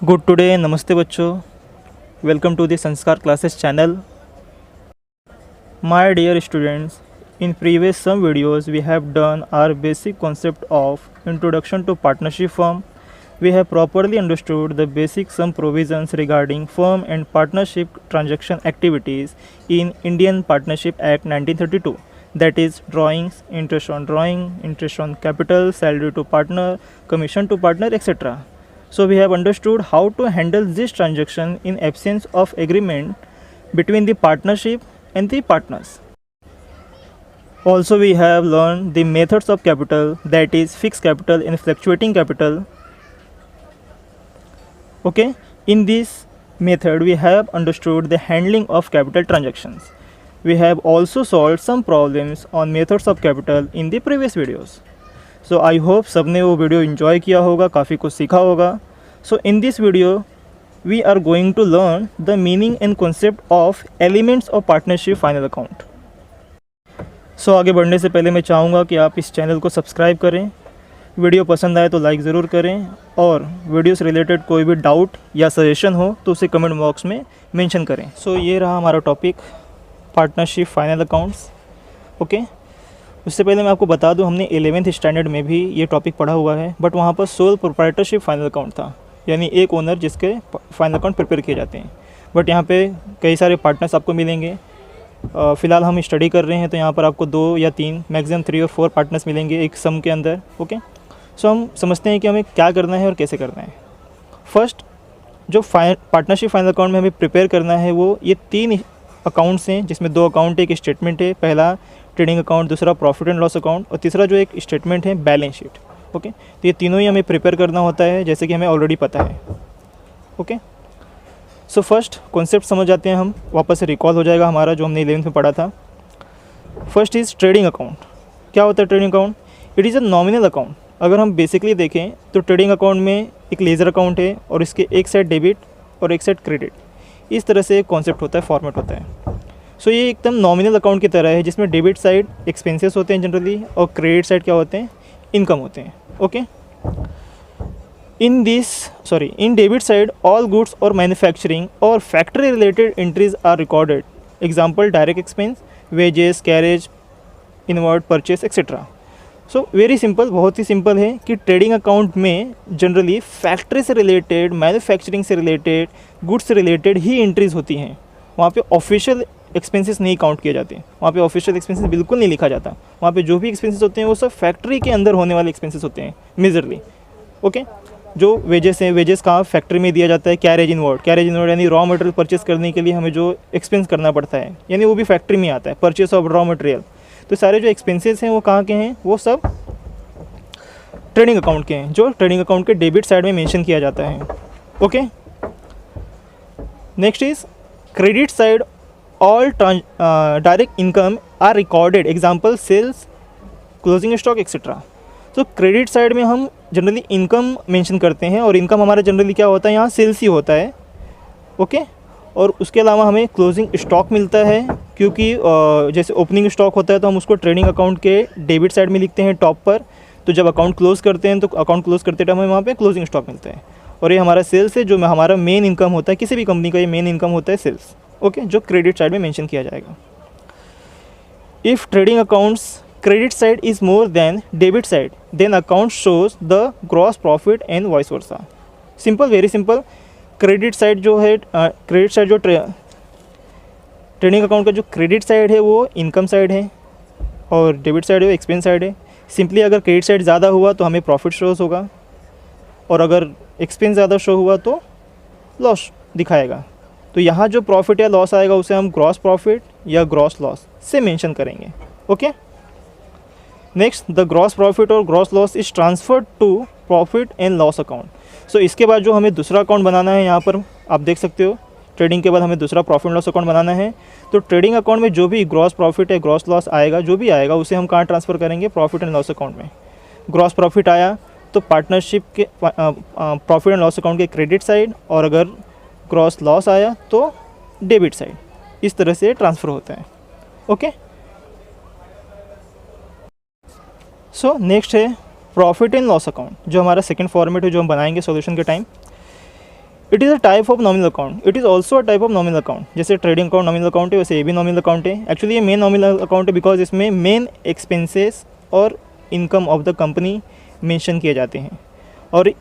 Good today, नमस्ते बच्चों। Welcome to the Sanskar classes channel. My dear students, in previous some videos we have done our basic concept of introduction to partnership firm. We have properly understood the basic some provisions regarding firm and partnership transaction activities in Indian Partnership Act 1932, that is drawings, interest on drawing, interest on capital, salary to partner, commission to partner, etc. So we have understood how to handle this transaction in absence of agreement between the partnership and the partners. Also we have learned the methods of capital, that is fixed capital and fluctuating capital. Okay, in this method we have understood the handling of capital transactions. We have also solved some problems on methods of capital in the previous videos. So I hope सबने वो video enjoy किया होगा, काफ़ी कुछ सीखा होगा. So in this video we are going to learn the meaning and concept of elements of partnership final account. So आगे बढ़ने से पहले मैं चाहूँगा कि आप इस चैनल को सब्सक्राइब करें, वीडियो पसंद आए तो लाइक ज़रूर करें, और वीडियो से रिलेटेड कोई भी डाउट या सजेशन हो तो उसे कमेंट बॉक्स में मेंशन करें. सो ये रहा हमारा topic, partnership final accounts. Okay, उससे पहले मैं आपको बता दूं, हमने 11th स्टैंडर्ड में भी ये टॉपिक पढ़ा हुआ है, बट वहाँ पर सोल प्रोप्राइटरशिप फाइनल अकाउंट था, यानी एक ओनर जिसके फाइनल अकाउंट प्रिपेयर किए जाते हैं. बट यहाँ पे कई सारे पार्टनर्स आपको मिलेंगे. फ़िलहाल हम स्टडी कर रहे हैं तो यहाँ पर आपको 2 या 3, मैक्सिमम 3 और 4 पार्टनर्स मिलेंगे एक सम के अंदर. ओके, सो हम समझते हैं कि हमें क्या करना है और कैसे करना है. फर्स्ट, जो पार्टनरशिप फाइनल अकाउंट में हमें प्रिपेयर करना है वो ये 3 अकाउंट्स हैं, जिसमें 2 अकाउंट एक स्टेटमेंट है, पहला ट्रेडिंग अकाउंट, दूसरा प्रॉफिट एंड लॉस अकाउंट, और तीसरा जो एक स्टेटमेंट है बैलेंस शीट. ओके, तो ये तीनों ही हमें प्रिपेयर करना होता है, जैसे कि हमें ऑलरेडी पता है. ओके, सो फर्स्ट कॉन्सेप्ट समझ जाते हैं हम, वापस से रिकॉल हो जाएगा हमारा जो हमने 11th में पढ़ा था. First is trading account. क्या होता है trading account? It is a nominal account. अगर हम बेसिकली देखें तो ट्रेडिंग अकाउंट में एक लेजर अकाउंट है और इसके एक साइड डेबिट और एक साइड क्रेडिट, इस तरह से कॉन्सेप्ट होता है, फॉर्मेट होता है. सो ये एकदम नॉमिनल अकाउंट की तरह है, जिसमें डेबिट साइड एक्सपेंसेस होते हैं जनरली, और क्रेडिट साइड क्या होते हैं? इनकम होते हैं. Okay, in debit side all goods or manufacturing or factory related entries are recorded. Example, direct expense, wages, carriage, inward purchase, etc. So very simple, बहुत ही simple है कि ट्रेडिंग अकाउंट में generally factory से related, manufacturing से related, goods से related ही entries होती हैं. वहाँ पे ऑफिशियल एक्सपेंसेस नहीं काउंट किए जाते, वहाँ पे ऑफिशियल एक्सपेंसेस बिल्कुल नहीं लिखा जाता. वहाँ पे जो भी एक्सपेंसेस होते हैं वो सब फैक्ट्री के अंदर होने वाले एक्सपेंसेस होते हैं मेजरली. ओके, जो वेजेस हैं, वेजेस कहाँ? फैक्ट्री में दिया जाता है. कैरेज इनवर्ड यानी रॉ मटेरियल परचेस करने के लिए हमें जो एक्सपेंस करना पड़ता है, यानी वो भी फैक्ट्री में आता है, परचेस ऑफ रॉ मटेरियल. तो सारे जो एक्सपेंसेस हैं वो कहाँ के हैं? वो सब ट्रेडिंग अकाउंट के हैं, जो ट्रेडिंग अकाउंट के डेबिट साइड में मेंशन किया जाता है. Okay, next is credit side. All direct income are recorded. Example, sales, closing stock, etcetera. तो क्रेडिट साइड में हम जनरली इनकम मेंशन करते हैं, और इनकम हमारा जनरली क्या होता है? यहाँ सेल्स ही होता है. ओके, और उसके अलावा हमें क्लोजिंग स्टॉक मिलता है, क्योंकि जैसे ओपनिंग स्टॉक होता है तो हम उसको ट्रेडिंग अकाउंट के डेबिट साइड में लिखते हैं टॉप पर. तो जब अकाउंट क्लोज करते हैं तो अकाउंट क्लोज करते टाइम हमें वहाँ पे क्लोजिंग स्टॉक मिलता है. और ये हमारा सेल्स है, जो हमारा मेन इनकम होता है. किसी भी कंपनी का ये मेन इनकम होता है सेल्स. ओके, जो क्रेडिट साइड में मेंशन किया जाएगा. If trading accounts credit side is more than debit side, then account shows the gross profit and vice versa. Simple, very simple. Credit side जो है, credit side जो trading account का जो credit side है वो income side है, और debit side है वो एक्सपेंस साइड है. सिंपली अगर क्रेडिट साइड ज़्यादा हुआ तो हमें प्रॉफिट शोज होगा, और अगर एक्सपेंस ज़्यादा शो हुआ तो लॉस दिखाएगा. तो यहाँ जो प्रॉफिट या लॉस आएगा उसे हम ग्रॉस प्रॉफिट या ग्रॉस लॉस से मेंशन करेंगे. Okay, next, the gross profit और gross loss is transferred to profit and loss account. So इसके बाद जो हमें दूसरा अकाउंट बनाना है, यहाँ पर आप देख सकते हो, ट्रेडिंग के बाद हमें दूसरा प्रॉफिट एंड लॉस अकाउंट बनाना है. तो ट्रेडिंग अकाउंट में जो भी ग्रॉस प्रॉफिट है, ग्रॉस लॉस आएगा, जो भी आएगा उसे हम कहाँ ट्रांसफ़र करेंगे? प्रॉफिट एंड लॉस अकाउंट में. ग्रॉस प्रॉफिट आया तो पार्टनरशिप के प्रॉफिट एंड लॉस अकाउंट के क्रेडिट साइड, और अगर ग्रॉस लॉस आया तो डेबिट साइड. इस तरह से ट्रांसफ़र होता है. ओके, सो नेक्स्ट है प्रॉफिट एंड लॉस अकाउंट, जो हमारा सेकंड फॉर्मेट है, जो हम बनाएंगे सॉल्यूशन के time. It is a type of nominal account, it is also a type of nominal account. जैसे ट्रेडिंग अकाउंट नॉमिनल अकाउंट है, वैसे ये भी नॉमिनल अकाउंट है। एक्चुअली ये मेन नॉमिनल अकाउंट है बिकॉज इसमें मेन एक्सपेंसेस और income of the company mention किए जाते हैं। और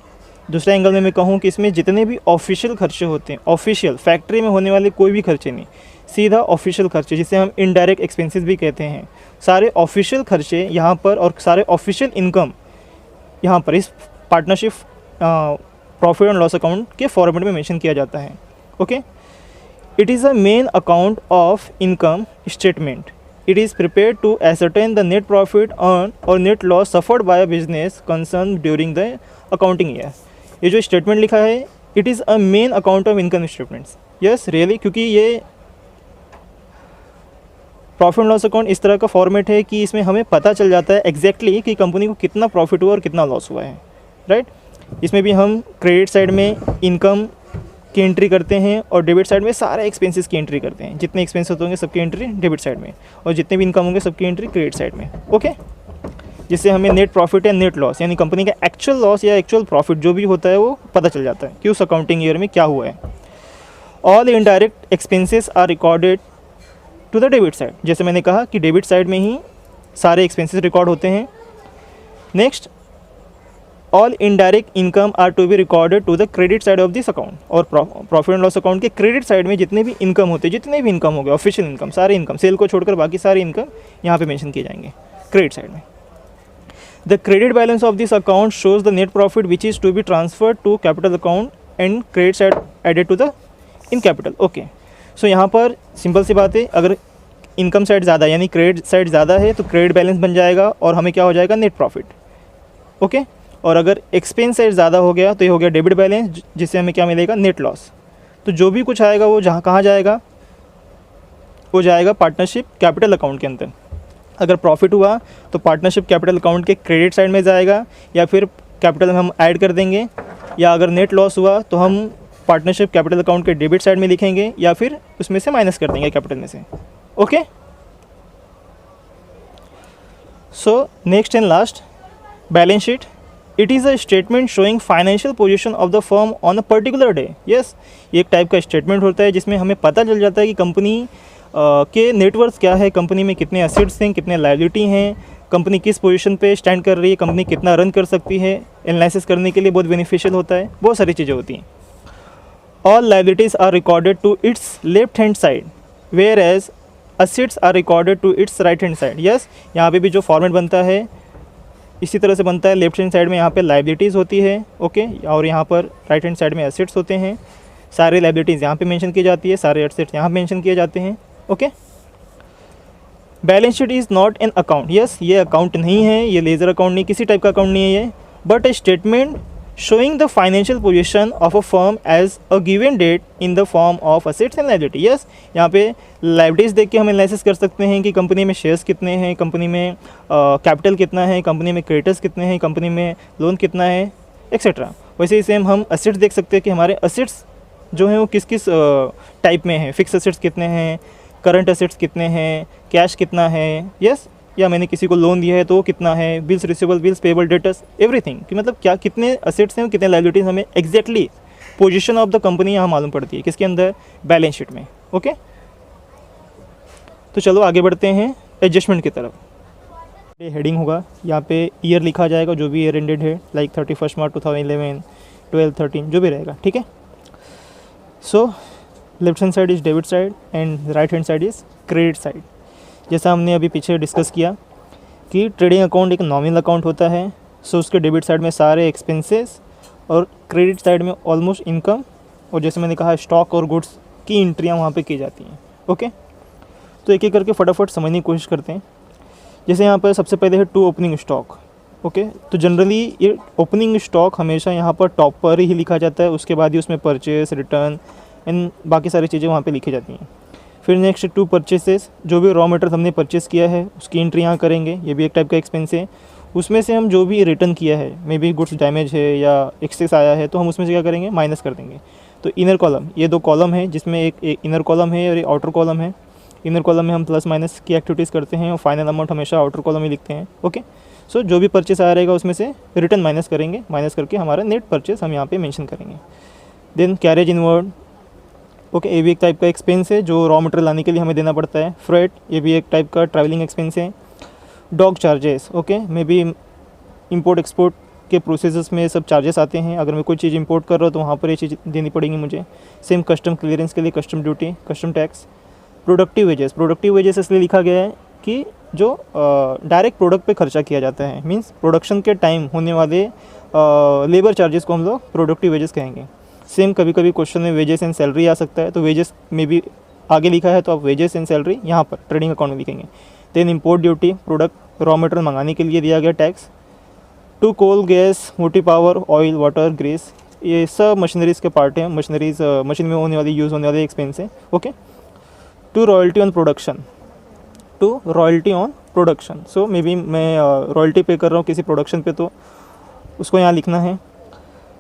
दूसरे एंगल में मैं कहूँ कि इसमें जितने भी ऑफिशियल खर्चे होते हैं, ऑफिशियल फैक्ट्री में होने वाले कोई भी खर्चे नहीं, सीधा ऑफिशियल खर्चे जिसे हम इनडायरेक्ट एक्सपेंसेस भी कहते हैं, सारे ऑफिशियल खर्चे यहाँ पर और सारे ऑफिशियल इनकम यहाँ पर इस partnership profit and loss account के फॉर्मेट में मेंशन किया जाता है। Okay, it is a main account of income statement. It is prepared to ascertain the net profit earn और net loss suffered by a business concern during the accounting year. ये जो statement लिखा है, it is a main account of income statements. Yes really, क्योंकि ये profit and loss account इस तरह का फॉर्मेट है कि इसमें हमें पता चल जाता है एग्जैक्टली कि कंपनी को कितना प्रॉफिट हुआ और कितना लॉस हुआ है, राइट। इसमें भी हम क्रेडिट साइड में इनकम की एंट्री करते हैं और डेबिट साइड में सारे एक्सपेंसेस की एंट्री करते हैं। जितने एक्सपेंसेस होंगे सबकी एंट्री डेबिट साइड में और जितने भी इनकम होंगे सबकी एंट्री क्रेडिट साइड में। ओके, जिससे हमें नेट प्रॉफिट या नेट लॉस यानी कंपनी का एक्चुअल लॉस या एक्चुअल प्रॉफिट जो भी होता है वो पता चल जाता है कि उस अकाउंटिंग ईयर में क्या हुआ है। All indirect expenses are recorded to the debit side. जैसे मैंने कहा कि डेबिट साइड में ही सारे एक्सपेंसेस रिकॉर्ड होते हैं। Next, all indirect income are to be recorded to the credit side of this account. और प्रॉफिट एंड लॉस अकाउंट के क्रेडिट साइड में जितने भी इनकम होते हैं, जितने भी इनकम हो गए ऑफिशियल इनकम, सारे इनकम सेल को छोड़कर बाकी सारे इनकम यहाँ पे मेंशन किए जाएंगे क्रेडिट साइड में। The credit balance of this account shows the net profit which is to be transferred to capital account and credit side added to the in capital. Okay, so यहाँ पर simple सी बात है, अगर income side ज़्यादा यानी credit side ज़्यादा है तो क्रेडिट बैलेंस बन जाएगा और हमें क्या हो जाएगा, नेट प्रॉफिट। ओके, और अगर एक्सपेंस साइड ज़्यादा हो गया तो ये हो गया डेबिट बैलेंस, जिससे हमें क्या मिलेगा, नेट लॉस। तो जो भी कुछ आएगा वो कहाँ जाएगा, वो जाएगा पार्टनरशिप कैपिटल अकाउंट के अंदर। अगर प्रॉफिट हुआ तो पार्टनरशिप कैपिटल अकाउंट के क्रेडिट साइड में जाएगा या फिर कैपिटल में हम ऐड कर देंगे, या अगर नेट लॉस हुआ तो हम पार्टनरशिप कैपिटल अकाउंट के डेबिट साइड में लिखेंगे या फिर उसमें से माइनस कर देंगे कैपिटल में से। Okay, so next and last, balance sheet. It is a statement showing financial position of the firm on a particular day. Yes, ये एक टाइप का स्टेटमेंट होता है जिसमें हमें पता चल जाता है कि कंपनी के नेटवर्थ क्या है, कंपनी में कितने एसेट्स हैं, कितने लायबिलिटी हैं, कंपनी किस पोजीशन पे स्टैंड कर रही है, कंपनी कितना रन कर सकती है। एनालिसिस करने के लिए बहुत बेनिफिशियल होता है, बहुत सारी चीज़ें होती हैं। All liabilities are recorded to its left hand side whereas assets are recorded to its right hand side. Yes, यहाँ पे भी जो फॉर्मेट बनता है इसी तरह से बनता है। लेफ्ट हैंड साइड में यहाँ पे लायबिलिटीज़ होती है, ओके, और यहाँ पर राइट हैंड साइड में एसेट्स होते हैं। सारे लायबिलिटीज़ यहाँ पे मेंशन की जाती है, सारे एसेट्स यहाँ मेंशन किए जाते हैं। Okay, balance sheet is not an account. Yes, ये अकाउंट नहीं है, ये लेजर अकाउंट नहीं, किसी टाइप का अकाउंट नहीं है ये, but A statement showing the financial position of a firm as a given date in the form of assets and liability। yes, यहाँ पे liabilities देख के हम एनालिसिस कर सकते हैं कि कंपनी में शेयर्स कितने हैं, कंपनी में कैपिटल कितना है, कंपनी में क्रेडिटर्स कितने हैं, कंपनी में लोन कितना है, एक्सेट्रा। वैसे ही सेम हम असेट्स देख सकते हैं कि हमारे असेट्स जो हैं वो किस किस टाइप में हैं, फिक्स असेट्स कितने हैं, करंट असेट्स कितने हैं, कैश कितना है, यस, या मैंने किसी को लोन दिया है तो वो कितना है, bills receivable, bills payable, debtors, everything, कि मतलब क्या कितने असेट्स हैं, कितने लायबिलिटीज़, हमें exactly position of the company यहाँ मालूम पड़ती है किसके अंदर, बैलेंस शीट में। ओके, तो चलो आगे बढ़ते हैं एडजस्टमेंट की तरफ। ये हेडिंग होगा, यहाँ पे ईयर लिखा जाएगा जो भी ईयर एंडेड है, लाइक 31 मार्च 2011, 12, 13 जो भी रहेगा, ठीक है। So left hand side is debit side and right hand side is credit side. जैसा हमने अभी पीछे डिस्कस किया कि ट्रेडिंग अकाउंट एक नॉमिनल अकाउंट होता है, सो उसके डेबिट साइड में सारे एक्सपेंसेस और क्रेडिट साइड में ऑलमोस्ट इनकम, और जैसे मैंने कहा स्टॉक और गुड्स की एंट्रियाँ वहाँ पे की जाती हैं। ओके, तो एक एक करके फटाफट समझने की कोशिश करते हैं। जैसे यहाँ पर सबसे पहले है टू ओपनिंग स्टॉक। ओके, तो जनरली ये ओपनिंग स्टॉक हमेशा यहाँ पर टॉप पर ही लिखा जाता है, उसके बाद ही उसमें परचेस, रिटर्न एंड बाकी सारी चीज़ें वहाँ पे लिखी जाती हैं। फिर नेक्स्ट टू परचेसेस, जो भी रॉ मटेरियल हमने परचेस किया है उसकी एंट्री यहाँ करेंगे, ये भी एक टाइप का एक्सपेंस है। उसमें से हम जो भी रिटर्न किया है, मे बी गुड्स डैमेज है या एक्सेस आया है, तो हम उसमें से क्या करेंगे, माइनस कर देंगे। तो इनर कॉलम, ये दो कॉलम है जिसमें एक इनर कॉलम है और एक आउटर कॉलम है। इनर कॉलम में हम प्लस माइनस की एक्टिविटीज़ करते हैं और फाइनल अमाउंट हमेशा आउटर कॉलम में लिखते हैं। ओके, सो जो भी परचेस आ रहेगा उसमें से रिटर्न माइनस करेंगे, माइनस करके हमारा नेट परचेस हम यहाँ पे मेंशन करेंगे। देन कैरेज इनवर्ड, ओके, ये भी एक टाइप का एक्सपेंस है जो रॉ मटेरियल लाने के लिए हमें देना पड़ता है। फ्रेट, ये भी एक टाइप का ट्रैवलिंग एक्सपेंस है। Dock charges, okay, maybe import export के प्रोसेस में सब चार्जेस आते हैं। अगर मैं कोई चीज़ इंपोर्ट कर रहा हूँ तो वहाँ पर ये चीज़ देनी पड़ेगी मुझे। सेम कस्टम क्लियरेंस के लिए custom duty, custom tax. Productive wages, productive wages इसलिए लिखा गया है कि जो डायरेक्ट प्रोडक्ट पे खर्चा किया जाता है, मींस प्रोडक्शन के टाइम होने वाले लेबर चार्जेस को हम लोग प्रोडक्टिव वेजेस कहेंगे। सेम कभी कभी क्वेश्चन में वेजेस एंड सैलरी आ सकता है, तो वेजेस में भी आगे लिखा है तो आप वेजेस एंड सैलरी यहाँ पर ट्रेडिंग अकाउंट में लिखेंगे। Then import duty, product raw material मंगाने के लिए दिया गया tax. To coal, gas, motive power, oil, water, grease, ये सब मशीनरीज के पार्ट हैं। मशीनरीज मशीन में होने वाली यूज़ होने वाले एक्सपेंस है, okay. To royalty on production, to royalty on production, so maybe मैं रॉयल्टी पे कर रहा हूँ किसी प्रोडक्शन पे, तो उसको यहाँ लिखना है।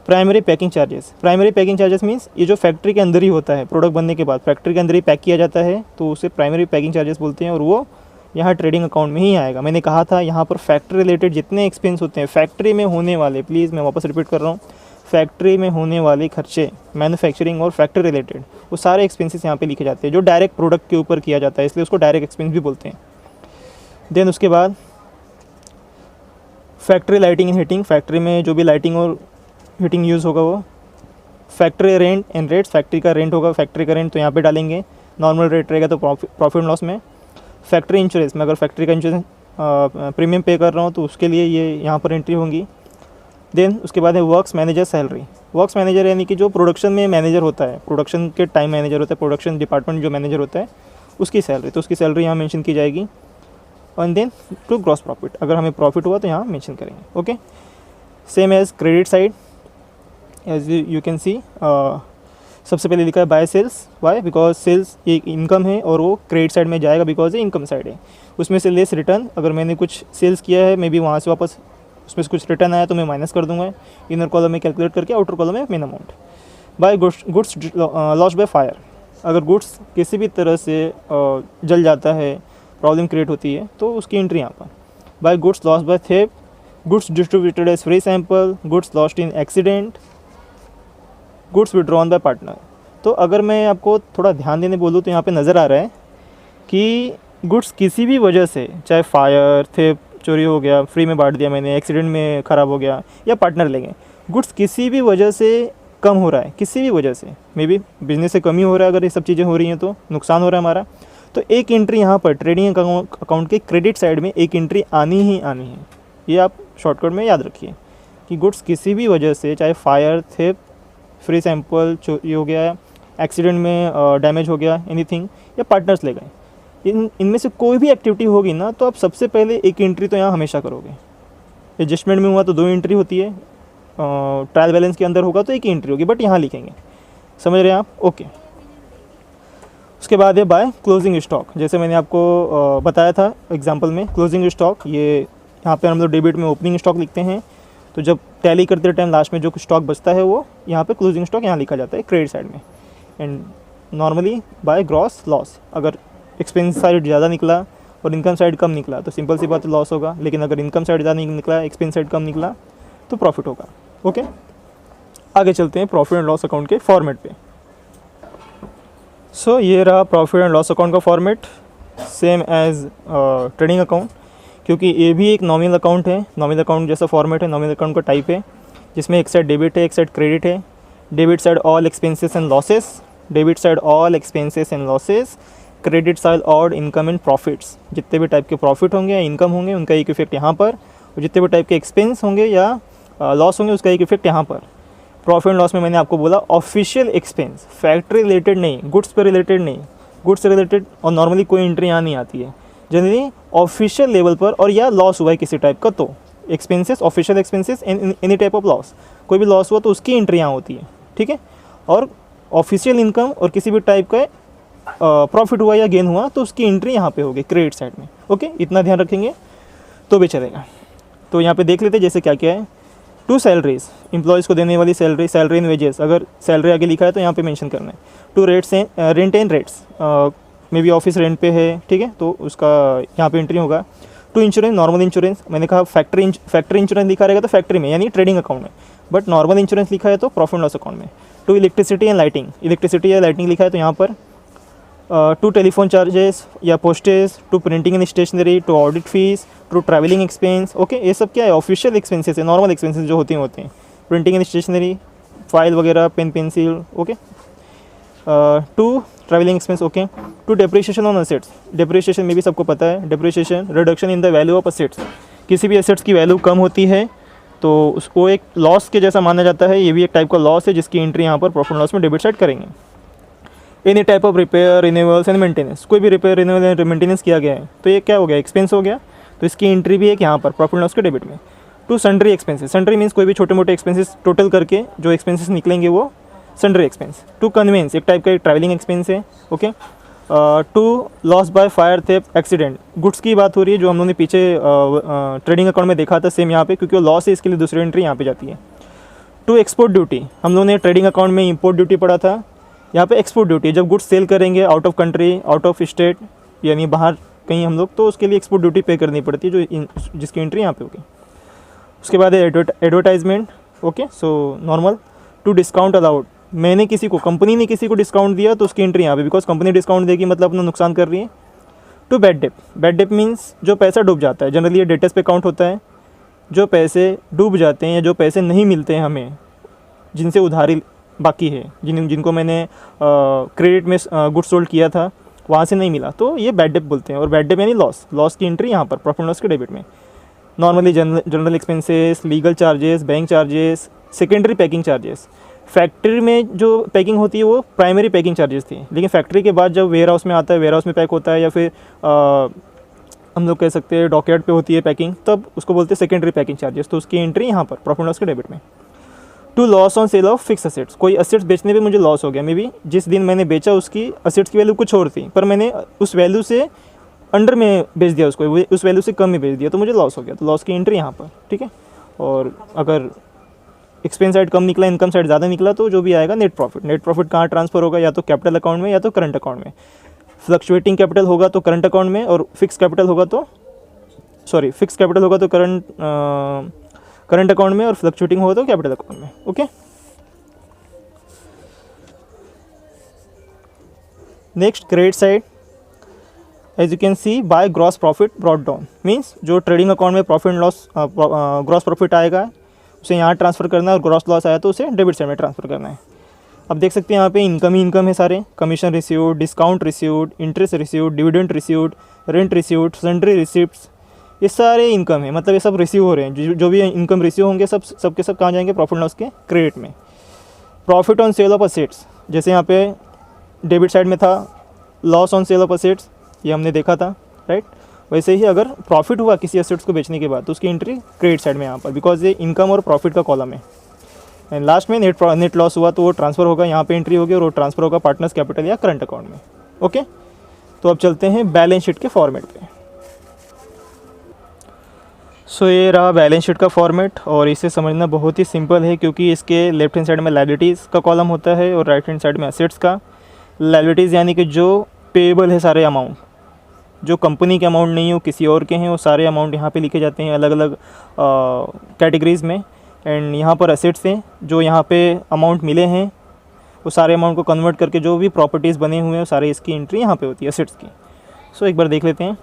Primary packing charges, primary packing charges means ये जो फैक्ट्री के अंदर ही होता है, प्रोडक्ट बनने के बाद फैक्ट्री के अंदर ही पैक किया जाता है, तो उसे प्राइमरी पैकिंग चार्जेस बोलते हैं, और वो यहाँ ट्रेडिंग अकाउंट में ही आएगा। मैंने कहा था यहाँ पर फैक्ट्री रिलेटेड जितने एक्सपेंस होते हैं, फैक्ट्री में होने वाले, प्लीज़ मैं वापस रिपीट कर रहा हूँ, फैक्ट्री में होने वाले खर्चे, मैन्युफैक्चरिंग और फैक्ट्री रिलेटेड, वो सारे एक्सपेंसेस यहाँ पे लिखे जाते हैं जो डायरेक्ट प्रोडक्ट के ऊपर किया जाता है, इसलिए उसको डायरेक्ट एक्सपेंस भी बोलते हैं। देन उसके बाद factory lighting and heating, factory में जो भी लाइटिंग और हीटिंग यूज़ होगा वो। Factory rent and rates, factory का रेंट होगा, फैक्ट्री का रेंट तो यहाँ पे डालेंगे, नॉर्मल रेट रहेगा तो प्रॉफिट एंड लॉस में। फैक्ट्री इंश्योरेंस, मैं अगर फैक्ट्री का इंश्योरेंस प्रीमियम पे कर रहा हूँ तो उसके लिए ये यहाँ पर एंट्री होंगी। देन उसके बाद है works manager salary, works manager यानी कि जो प्रोडक्शन में मैनेजर होता है, प्रोडक्शन के टाइम मैनेजर होता है, प्रोडक्शन डिपार्टमेंट जो मैनेजर होता है उसकी सैलरी, तो उसकी सैलरी यहाँ मेंशन की जाएगी। And then to gross profit, अगर हमें प्रॉफिट हुआ तो यहाँ मेंशन करेंगे, okay. Same as credit side, as you can see, सबसे पहले लिखा है by sales, why, because sales ये इनकम है और वो क्रेडिट साइड में जाएगा बिकॉज ये इनकम साइड है। उसमें से लेस रिटर्न, अगर मैंने कुछ सेल्स किया है, मे बी वहाँ से वापस उसमें से कुछ रिटर्न आया तो मैं माइनस कर दूंगा, इनर कॉलम में कैलकुलेट करके, आउटर कॉलम में main amount. By goods loss by fire, अगर गुड्स किसी भी तरह से जल जाता है, प्रॉब्लम क्रिएट होती है, तो उसकी एंट्री यहाँ पर। By goods loss by theft, goods distributed as free sample, goods lost in accident, goods withdrawn by partner. तो अगर मैं आपको थोड़ा ध्यान देने बोलूँ तो यहाँ पे नज़र आ रहा है कि गुड्स किसी भी वजह से, चाहे फायर, थेप, चोरी हो गया, फ्री में बांट दिया मैंने, एक्सीडेंट में ख़राब हो गया, या पार्टनर ले गए, गुड्स किसी भी वजह से कम हो रहा है, किसी भी वजह से, मे बी बिजनेस से कमी हो रहा है, अगर ये सब चीज़ें हो रही हैं तो नुकसान हो रहा है हमारा, तो एक एंट्री यहाँ पर ट्रेडिंग अकाउंट के क्रेडिट साइड में एक एंट्री आनी ही आनी है। ये आप शॉर्टकट में याद रखिए कि गुड्स किसी भी वजह से, चाहे फायर, थेप, फ्री सैंपल, चोरी हो गया, एक्सीडेंट में डैमेज हो गया, एनीथिंग, या पार्टनर्स ले गए, इनमें से कोई भी एक्टिविटी होगी ना, तो आप सबसे पहले एक एंट्री तो यहाँ हमेशा करोगे। एडजस्टमेंट में हुआ तो 2 एंट्री होती है, ट्रायल बैलेंस के अंदर होगा तो एक एंट्री होगी, बट यहाँ लिखेंगे, समझ रहे हैं आप, ओके। उसके बाद है बाय क्लोजिंग स्टॉक, जैसे मैंने आपको बताया था एग्जांपल में, क्लोजिंग स्टॉक, ये यहाँ पे हम लोग डेबिट में ओपनिंग स्टॉक लिखते हैं, तो जब टैली करते टाइम लास्ट में जो स्टॉक बचता है वो यहाँ पे क्लोजिंग स्टॉक यहाँ लिखा जाता है क्रेडिट साइड में। And normally by gross loss, अगर एक्सपेंस साइड ज़्यादा निकला और इनकम साइड कम निकला तो सिंपल सी बात लॉस होगा, लेकिन अगर इनकम साइड ज़्यादा निकला, एक्सपेंस साइड कम निकला तो प्रॉफिट होगा, ओके। आगे चलते हैं प्रॉफिट एंड लॉस अकाउंट के फॉर्मेट पे। सो ये रहा प्रॉफिट एंड लॉस अकाउंट का format, same as trading account, क्योंकि ये भी एक नॉमिनल अकाउंट है, नॉमिनल अकाउंट जैसा फॉर्मेट है, नॉमिनल अकाउंट का टाइप है, जिसमें एक साइड डेबिट है, एक साइड क्रेडिट है। Debit side all expenses and losses, debit side all expenses and losses, credit side all income and profits, जितने भी टाइप के प्रॉफिट होंगे या इनकम होंगे उनका एक इफेक्ट यहाँ पर, और जितने भी टाइप के एक्सपेंस होंगे या लॉस होंगे उसका एक इफेक्ट यहाँ पर। प्रॉफिट एंड लॉस में मैंने आपको बोला ऑफिशियल एक्सपेंस, फैक्ट्री रिलेटेड नहीं, गुड्स पे रिलेटेड नहीं, गुड्स से रिलेटेड और नॉर्मली कोई एंट्री यहाँ नहीं आती है, जनरली ऑफिशियल लेवल पर, और या लॉस हुआ है किसी टाइप का तो expenses, official expenses and any type of loss, कोई भी लॉस हुआ तो उसकी एंट्री यहाँ होती है, ठीक है। और ऑफिशियल इनकम और किसी भी टाइप का प्रॉफिट हुआ या गेन हुआ तो उसकी एंट्री यहाँ पे होगी क्रेडिट साइड में, ओके। इतना ध्यान रखेंगे तो भी चलेगा। तो यहाँ पे देख लेते हैं जैसे क्या क्या है। टू सैलरीज, एम्प्लॉयज़ को देने वाली सैलरी, सैलरी एंड वेजेस, अगर सैलरी आगे लिखा है तो यहाँ पे मेंशन करना है। To rates and rent and rates, maybe office rent pay है, ठीक है, तो उसका यहाँ पे एंट्री होगा। टू इंश्योरेंस, नॉर्मल इंश्योरेंस, मैंने कहा फैक्ट्री इंश्योरेंस लिखा रहेगा तो फैक्ट्री में यानी ट्रेडिंग अकाउंट में, बट नॉर्मल इंश्योरेंस लिखा है तो प्रॉफिट लॉस अकाउंट में। To electricity and lighting, electricity या लाइटिंग लिखा है तो यहाँ पर टू टेलीफोन चार्जेस या postage, to printing and stationery, to audit fees, to travelling expense. Okay, ये सब क्या है, ऑफिशियल एक्सपेंसेस है, नॉर्मल एक्सपेंसेस जो होते हैं। प्रिंटिंग एंड स्टेशनरी, फाइल वगैरह, pen pencil. Okay, to travelling expense. Okay, to depreciation on assets, depreciation में भी सबको पता है, depreciation reduction in the value of assets, किसी भी असेट्स की वैल्यू कम होती है तो उसको एक लॉस के जैसा माना जाता है। ये भी एक टाइप का लॉस है जिसकी एंट्री यहाँ पर प्रॉफिट लॉस में डेबिट साइड करेंगे। Any type of repair, renewals and maintenance, कोई भी रिपेयर, रिन्यूअल एंड मेंटेनेंस किया गया है तो ये क्या हो गया, एक्सपेंस हो गया, तो इसकी एंट्री भी एक यहाँ पर प्रॉफिट लॉस के डेबिट में। To sundry expenses, sundry means कोई भी छोटे मोटे एक्सपेंसेस टोटल करके जो एक्सपेंसेस निकलेंगे वो सन्ड्री एक्सपेंस। टू कन्वेंस, एक टाइप का एक ट्रैवलिंग एक्सपेंस है। Okay, to loss by fire theft accident, goods की बात हो रही है जो हम लोगों ने पीछे ट्रेडिंग अकाउंट में देखा था सेम यहाँ पे, क्योंकि वो लॉस है इसके लिए दूसरी एंट्री यहाँ पे जाती है। टू एक्सपोर्ट ड्यूटी, हम लोगों ने ट्रेडिंग अकाउंट में इंपोर्ट ड्यूटी पढ़ा था, यहाँ पे एक्सपोर्ट ड्यूटी, जब गुड्स सेल करेंगे out of country, out of state, यानी बाहर कहीं हम लोग, तो उसके लिए एक्सपोर्ट ड्यूटी पे करनी पड़ती है जिसकी एंट्री यहाँ पे होगी। उसके बाद है advertisement. Okay, so normal. To discount allowed, मैंने किसी को, कंपनी ने किसी को डिस्काउंट दिया तो उसकी एंट्री यहाँ पे, बिकॉज कंपनी डिस्काउंट देगी मतलब अपना नुकसान कर रही है। To bad debt, bad debt means जो पैसा डूब जाता है, जनरली ये डेटर्स पे काउंट होता है, जो पैसे डूब जाते हैं या जो पैसे नहीं मिलते हैं हमें, जिनसे उधारी बाकी है, जिनको मैंने क्रेडिट में गुड्स सोल्ड किया था वहाँ से नहीं मिला, तो ये बैड डेप बोलते हैं। और बैड डेप यानी लॉस, लॉस की एंट्री यहाँ पर प्रॉफिट लॉस के डेबिट में। Normally general expenses, legal charges, bank charges, secondary packing charges. Factory में जो पैकिंग होती है वो प्राइमरी पैकिंग चार्जेस थी, लेकिन फैक्ट्री के बाद जब वेयर हाउस में आता है, वेयर हाउस में पैक होता है, या फिर हम लोग कह सकते हैं डॉकयार्ड पे होती है पैकिंग, तब उसको बोलते हैं सेकेंडरी पैकिंग चार्जेस, तो उसकी एंट्री यहाँ पर प्रॉफिट लॉस के डेबिट में। To loss on sale of fixed assets, कोई असेट्स बेचने पे मुझे लॉस हो गया, मे बी जिस दिन मैंने बेचा उसकी असेट्स की वैल्यू कुछ और थी, पर मैंने उस वैल्यू से अंडर में बेच दिया उसको, उस वैल्यू से कम में बेच दिया, तो मुझे लॉस हो गया, तो लॉस की एंट्री यहाँ पर। ठीक है, और अगर एक्सपेंस साइड कम निकला, इनकम साइड ज़्यादा निकला, तो जो भी आएगा नेट प्रॉफिट। नेट प्रॉफिट कहाँ ट्रांसफर होगा, या तो कैपिटल अकाउंट में या तो करंट अकाउंट में। फ्लक्चुएटिंग कैपिटल होगा तो करंट अकाउंट में, और फिक्स कैपिटल होगा तो करंट अकाउंट में, और फ्लक्चुएटिंग होगा तो कैपिटल अकाउंट में। Okay, next credit side, as you can see by gross profit brought down, means जो ट्रेडिंग अकाउंट में प्रॉफिट लॉस ग्रॉस प्रॉफिट आएगा उसे यहाँ ट्रांसफ़र करना है, और ग्रॉस लॉस आया तो उसे डेबिट साइड में ट्रांसफ़र करना है। अब देख सकते हैं यहाँ पे इनकम ही इनकम है सारे, commission received, discount received, interest received, dividend received, rent received, sundry receipts, ये सारे इनकम है, मतलब ये सब रिसीव हो रहे हैं। जो भी इनकम रिसीव होंगे सब के सब कहाँ जाएंगे, प्रॉफिट लॉस के क्रेडिट में। Profit on sale of assets, जैसे यहाँ पे डेबिट साइड में था loss on sale of assets, ये हमने देखा था, राइट। वैसे ही अगर प्रॉफिट हुआ किसी असेट्स को बेचने के बाद तो उसकी एंट्री क्रेडिट साइड में यहाँ पर, बिकॉज ये इनकम और प्रॉफिट का कॉलम है। एंड लास्ट में नेट लॉस हुआ तो वो ट्रांसफ़र होगा, यहाँ पे एंट्री होगी और वो ट्रांसफ़र होगा पार्टनर्स कैपिटल या करंट अकाउंट में। ओके, तो अब चलते हैं बैलेंस शीट के फॉर्मेट पे। सो ये रहा बैलेंस शीट का फॉर्मेट, और इसे समझना बहुत ही सिंपल है, क्योंकि इसके लेफ्ट हैंड साइड में लायबिलिटीज़ का कॉलम होता है और राइट हैंड साइड में एसेट्स का। लायबिलिटीज़ यानी कि जो पेएबल है, सारे अमाउंट, जो कंपनी के अमाउंट नहीं हो किसी और के हैं, वो सारे अमाउंट यहाँ पे लिखे जाते हैं अलग अलग कैटेगरीज़ में। एंड यहाँ पर एसेट्स हैं, जो यहाँ पे अमाउंट मिले हैं वो सारे अमाउंट को कन्वर्ट करके जो भी प्रॉपर्टीज़ बने हुए हैं सारे इसकी एंट्री यहाँ पे होती है एसेट्स की। सो एक बार देख लेते हैं।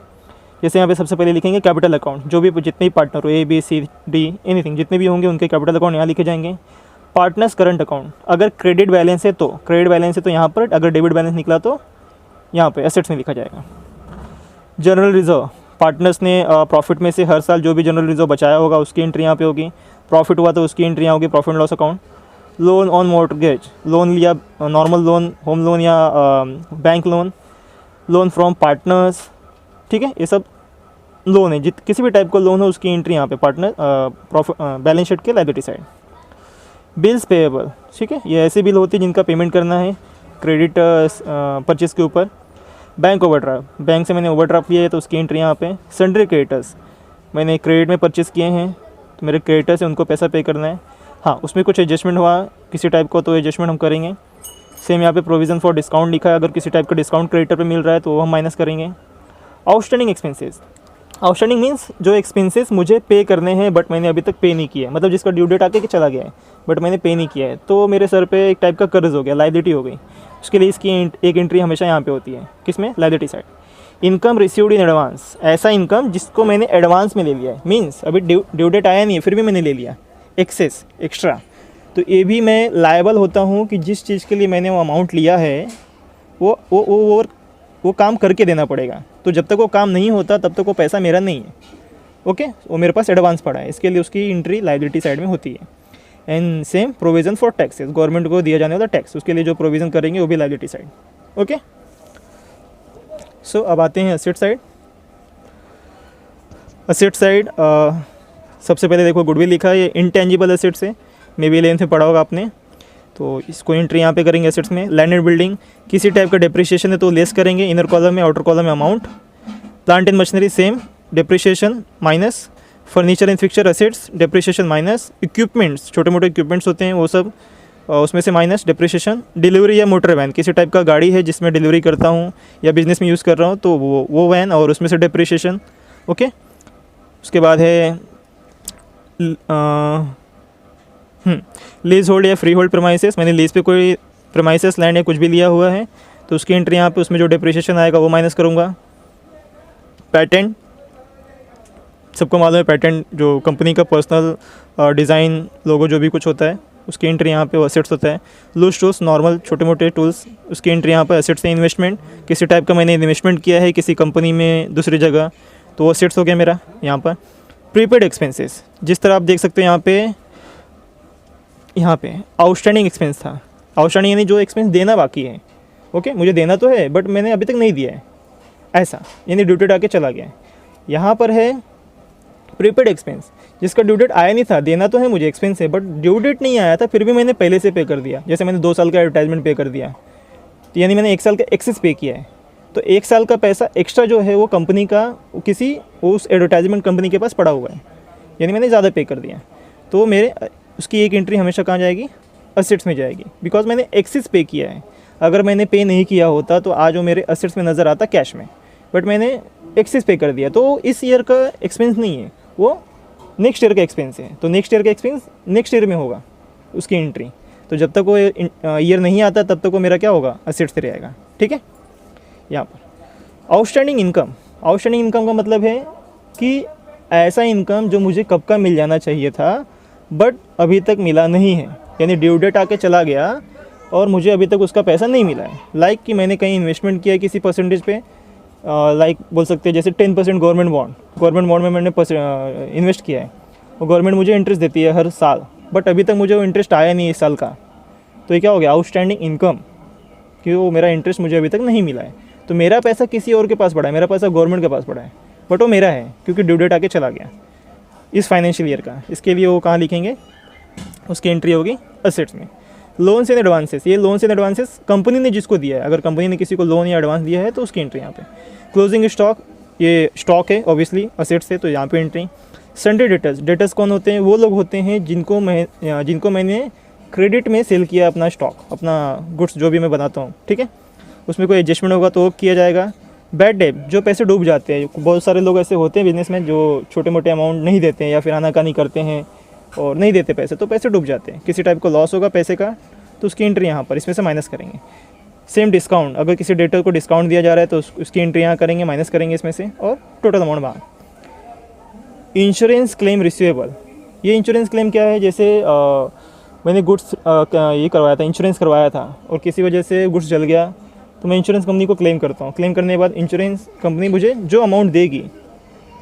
जैसे यहाँ पे सबसे पहले लिखेंगे कैपिटल अकाउंट, जो भी जितने भी पार्टनर हो, ABCD एनीथिंग, जितने भी होंगे उनके कैपिटल अकाउंट यहाँ लिखे जाएंगे। पार्टनर्स करंट अकाउंट, अगर क्रेडिट बैलेंस है तो यहाँ पर, अगर डेबिट बैलेंस निकला तो यहाँ पे एसेट्स में लिखा जाएगा। जनरल रिजर्व, पार्टनर्स ने प्रॉफिट में से हर साल जो भी जनरल रिजर्व बचाया होगा उसकी एंट्री यहाँ पे होगी। प्रॉफिट हुआ तो उसकी एंट्री यहाँ होगी profit loss account. Loan on mortgage, loan लिया, नॉर्मल लोन, होम लोन या bank loan, loan from partners, ठीक है, ये सब लोन है, किसी भी टाइप का लोन हो उसकी एंट्री यहाँ पे पार्टनर बैलेंस शीट के लायबिलिटी साइड। बिल्स पेएबल, ठीक है, ये ऐसे बिल होते हैं जिनका पेमेंट करना है क्रेडिट परचेज के ऊपर। बैंक ओवरड्राफ्ट, बैंक से मैंने ओवरड्राफ्ट लिया है तो उसकी एंट्री यहाँ पे। सन्ड्री क्रेडिटर्स, मैंने क्रेडिट में परचेज़ किए हैं तो मेरे क्रेडिटर्स हैं उनको पैसा पे करना है। हाँ, उसमें कुछ एडजस्टमेंट हुआ किसी टाइप का तो एडजस्टमेंट हम करेंगे। सेम यहाँ पे प्रोविज़न फॉर डिस्काउंट लिखा है, अगर किसी टाइप का डिस्काउंट क्रेडिटर पे मिल रहा है तो वो हम माइनस करेंगे। आउटस्टैंडिंग एक्सपेंसेस, आउटस्टैंडिंग मीन्स जो एक्सपेंसेस मुझे पे करने हैं बट मैंने अभी तक पे नहीं किया है, मतलब जिसका ड्यू डेट आके चला गया है बट मैंने पे नहीं किया है, तो मेरे सर पे एक टाइप का कर्ज हो गया, लायबिलिटी हो गई। उसके लिए इसकी एक एंट्री हमेशा यहाँ पे होती है, किसमें, liability side. Income received in advance, ऐसा इनकम जिसको मैंने एडवांस में ले लिया है, मीन्स अभी ड्यू डेट आया नहीं है फिर भी मैंने ले लिया एक्सेस, एक्स्ट्रा, तो ये भी मैं लायबल होता हूँ कि जिस चीज़ के लिए मैंने वो अमाउंट लिया है वो काम करके देना पड़ेगा। तो जब तक वो काम नहीं होता तब तक वो पैसा मेरा नहीं है, ओके, वो मेरे पास एडवांस पड़ा है, इसके लिए उसकी एंट्री लायबिलिटी साइड में होती है। And same provision for taxes, government को दिया जाने वाला टैक्स, उसके लिए जो प्रोविज़न करेंगे वो भी लायबिलिटी साइड, ओके। सो अब आते हैं असेट साइड। असेट साइड सबसे पहले देखो गुडविल लिखा है, ये इंटेंजिबल एसेट्स है, मे बी 11th में पढ़ा होगा आपने, तो इसको एंट्री यहाँ पे करेंगे एसेट्स में। लैंड एंड बिल्डिंग, किसी टाइप का डिप्रिशिएशन है तो लेस करेंगे, इनर कॉलम में, आउटर कॉलम में amount. Plant and machinery same, depreciation minus. Furniture and fixture assets, depreciation minus. Equipments, छोटे मोटे इक्विपमेंट्स होते हैं वो सब, उसमें से माइनस डिप्रिशिएशन। डिलीवरी या मोटर वैन, किसी टाइप का गाड़ी है जिसमें डिलीवरी करता हूँ या बिजनेस में यूज़ कर रहा हूँ तो वो वैन और उसमें से डिप्रिशिएशन, ओके। उसके बाद है लीज होल्ड या फ्री होल्ड प्रेमाइसेस, मैंने लीज पे कोई प्रेमाइसेस लैंड या कुछ भी लिया हुआ है तो उसकी एंट्री यहाँ पे, उसमें जो डिप्रिशिएशन आएगा वो माइनस करूँगा। पैटेंट, सबको मालूम है पैटेंट जो कंपनी का पर्सनल डिज़ाइन, लोगो जो भी कुछ होता है उसकी एंट्री यहाँ पे वो एसेट्स होता है। लूज टूल्स, नॉर्मल छोटे मोटे टूल्स, उसकी एंट्री यहाँ पर एसेट्स है। इन्वेस्टमेंट, किसी टाइप का मैंने इन्वेस्टमेंट किया है किसी कंपनी में दूसरी जगह तो वो एसेट्स हो गया मेरा यहाँ पर। प्रीपेड एक्सपेंसेस, जिस तरह आप देख सकते हो यहाँ पे आउटस्टैंडिंग एक्सपेंस था, आउटस्टैंडिंग यानी जो एक्सपेंस देना बाकी है, ओके, मुझे देना तो है बट मैंने अभी तक नहीं दिया है, ऐसा, यानी ड्यू डेट आके चला गया है। यहाँ पर है प्रीपेड एक्सपेंस, जिसका ड्यू डेट आया नहीं था, देना तो है मुझे, एक्सपेंस है बट ड्यू डेट नहीं आया था फिर भी मैंने पहले से पे कर दिया, जैसे मैंने 2 साल का एडवर्टाइजमेंट पे कर दिया, तो यानी मैंने 1 साल का एक्सेस पे किया है, तो 1 साल का पैसा एक्स्ट्रा जो है वो कंपनी का किसी उस एडवर्टाइजमेंट कंपनी के पास पड़ा हुआ है, यानी मैंने ज़्यादा पे कर दिया, तो मेरे उसकी एक एंट्री हमेशा कहाँ जाएगी, असेट्स में जाएगी, बिकॉज मैंने एक्सेस पे किया है। अगर मैंने पे नहीं किया होता तो आज वो मेरे असेट्स में नज़र आता कैश में, बट मैंने एक्सेस पे कर दिया, तो इस ईयर का एक्सपेंस नहीं है, वो नेक्स्ट ईयर का एक्सपेंस है, तो नेक्स्ट ईयर का एक्सपेंस नेक्स्ट ईयर में होगा उसकी एंट्री, तो जब तक वो ईयर नहीं आता तब तक वो मेरा क्या होगा, असेट्स पे रहेगा, ठीक है। यहाँ पर आउटस्टैंडिंग इनकम, आउटस्टैंडिंग इनकम का मतलब है कि ऐसा इनकम जो मुझे कब का मिल जाना चाहिए था बट अभी तक मिला नहीं है, यानी ड्यू डेट आके चला गया और मुझे अभी तक उसका पैसा नहीं मिला है। लाइक कि मैंने कहीं इन्वेस्टमेंट किया है किसी परसेंटेज पे, लाइक बोल सकते हैं जैसे 10% गवर्नमेंट बॉन्ड में मैंने इन्वेस्ट किया है, वो गवर्नमेंट मुझे इंटरेस्ट देती है हर साल, बट अभी तक मुझे वो इंटरेस्ट आया नहीं इस साल का, तो ये क्या हो गया, आउटस्टैंडिंग इनकम, कि वो मेरा इंटरेस्ट मुझे अभी तक नहीं मिला है, तो मेरा पैसा किसी और के पास पड़ा है, मेरा पैसा गवर्नमेंट के पास पड़ा है बट वो मेरा है क्योंकि ड्यू डेट आके चला गया इस फाइनेंशियल ईयर का। इसके लिए वो कहाँ लिखेंगे, उसकी एंट्री होगी असेट्स में। लोन्स एंड एडवांसेस, ये लोन्स एंड एडवांसेस कंपनी ने जिसको दिया है, अगर कंपनी ने किसी को लोन या एडवांस दिया है तो उसकी एंट्री यहाँ पे। क्लोजिंग स्टॉक, ये स्टॉक है ऑब्वियसली असेट्स है तो यहाँ पे एंट्री। सन्डे डेटर्स, डेटर्स कौन होते हैं, वो लोग होते हैं जिनको मैंने क्रेडिट में सेल किया अपना स्टॉक, अपना गुड्स जो भी मैं बनाता हूँ, ठीक है, उसमें कोई एडजस्टमेंट होगा तो वो किया जाएगा। बैड डेट, जो पैसे डूब जाते हैं, बहुत सारे लोग ऐसे होते हैं बिजनेस में जो छोटे मोटे अमाउंट नहीं देते हैं या फिर आनाकानी करते हैं और नहीं देते पैसे, तो पैसे डूब जाते हैं, किसी टाइप का लॉस होगा पैसे का तो उसकी एंट्री यहाँ पर इसमें से माइनस करेंगे। सेम डिस्काउंट, अगर किसी डेटर को डिस्काउंट दिया जा रहा है तो उसकी एंट्री यहाँ करेंगे, माइनस करेंगे इसमें से और टोटल अमाउंट बाहर। इंश्योरेंस क्लेम रिसीवेबल, ये इंश्योरेंस क्लेम क्या है, जैसे मैंने गुड्स ये करवाया था, इंश्योरेंस करवाया था और किसी वजह से गुड्स जल गया तो मैं इंश्योरेंस कंपनी को क्लेम करता हूँ। क्लेम करने के बाद इंश्योरेंस कंपनी मुझे जो अमाउंट देगी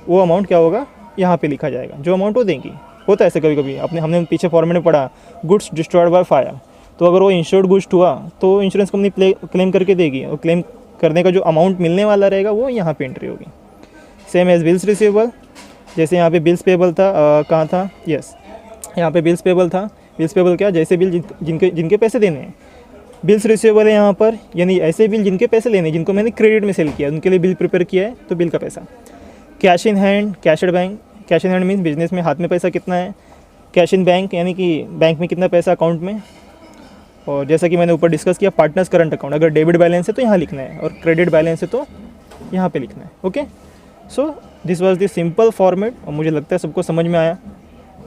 वो अमाउंट क्या होगा, यहाँ पे लिखा जाएगा, जो अमाउंट वो देगी। होता है ऐसे कभी कभी, हमने पीछे फॉर्मेट में पढ़ा, गुड्स डिस्ट्रॉयड बाय फायर, तो अगर वो इंश्योर्ड गुड्स हुआ तो इंश्योरेंस कंपनी क्लेम करके देगी और क्लेम करने का जो अमाउंट मिलने वाला रहेगा वो यहाँ पे एंट्री होगी। सेम एज बिल्स रिसीवेबल, जैसे यहाँ पे बिल्स पेबल था, कहाँ था, यस यहाँ पे बिल्स पेबल था। बिल्स पेबल क्या, जैसे बिल जिनके पैसे देने हैं, बिल्स रिसीवेबल है यहाँ पर, यानी ऐसे बिल जिनके पैसे लेने, जिनको मैंने क्रेडिट में सेल किया उनके लिए बिल प्रिपेयर किया है तो बिल का पैसा। Cash in hand, cash at bank, cash in hand means business में हाथ में पैसा कितना है, कैश इन बैंक यानी कि बैंक में कितना पैसा अकाउंट में, और जैसा कि मैंने ऊपर डिस्कस किया पार्टनर्स करंट अकाउंट, अगर डेबिट बैलेंस है तो यहाँ लिखना है और क्रेडिट बैलेंस है तो यहाँ पे लिखना है, okay. So this was the simple format और मुझे लगता है सबको समझ में आया,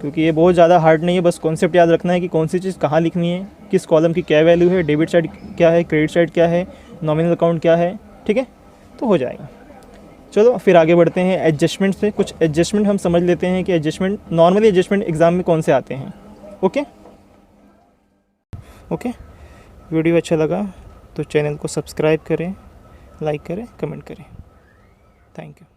क्योंकि ये बहुत ज़्यादा हार्ड नहीं है, बस कॉन्सेप्ट याद रखना है कि कौन सी चीज़ कहाँ लिखनी है, किस कॉलम की क्या वैल्यू है, डेबिट साइड क्या है, क्रेडिट साइड क्या है, नॉमिनल अकाउंट क्या है, ठीक है, तो हो जाएगा। चलो फिर आगे बढ़ते हैं एडजस्टमेंट पे। कुछ एडजस्टमेंट हम समझ लेते हैं कि एडजस्टमेंट नॉर्मली एडजस्टमेंट एग्ज़ाम में कौन से आते हैं। ओके ओके, वीडियो अच्छा लगा तो चैनल को सब्सक्राइब करें, लाइक करें, कमेंट करें। Thank you.